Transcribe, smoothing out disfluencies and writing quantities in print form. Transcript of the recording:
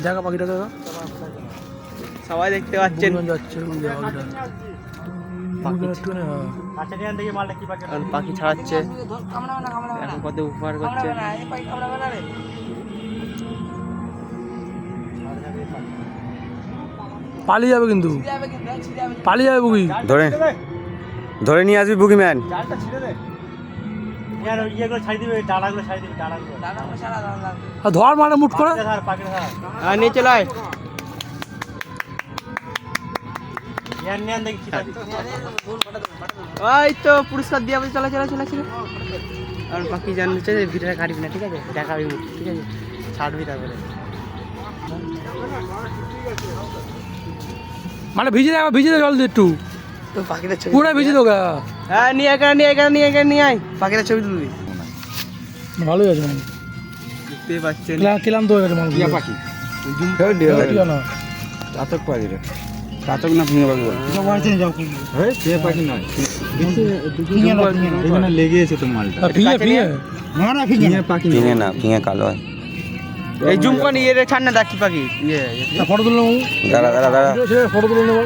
জায়গা পাখিটা দাদা সবাই দেখতে পাচ্ছেন যাচ্ছে পাখি ছাড়াচ্ছে এখন কত উপকার করছে। পালিয়ে যাবে কিন্তু পালিয়ে যাবে বুকি ধরে ধরে নিয়ে আসবি বুকি ম্যান। ধর মানে মুট করে নিয়ে চলে আয়। ওই তো পুরস্কার দিয়ে চলে চলে চলে চলে। আর পাখি জানছে ভিডিওটা কাটবি না, ঠিক আছে? দেখাবি মুখ, ঠিক আছে? ছাড়বি তারপরে। মানে ভিজে দে জল দিয়ে একটু তো পাখিটা ছবি পুরো ভিজে দেবো। হ্যাঁ নিয়ে আয় পাখিটা ছবি তুলবি। ভালোই আছে মানে দেখতে পাচ্ছেন কিলাম তো হয়ে গেছে মানে পাখি না চাতক পাখি রে, চাতক না ফিঙে পাখি বল? ফিঙে পাখি নয়, এখানে লেগে আছে তো মালটা। ফিঙে পাখি ফিঙে না, ফিঙে কালো হয়। এই জুম করে ইয়ে ছাড় না, ডাকি পাখি ইয়ে ফটো তুলে নেবো। দাঁড়া দাঁড়া দাঁড়া ফটো তুলে নেবো।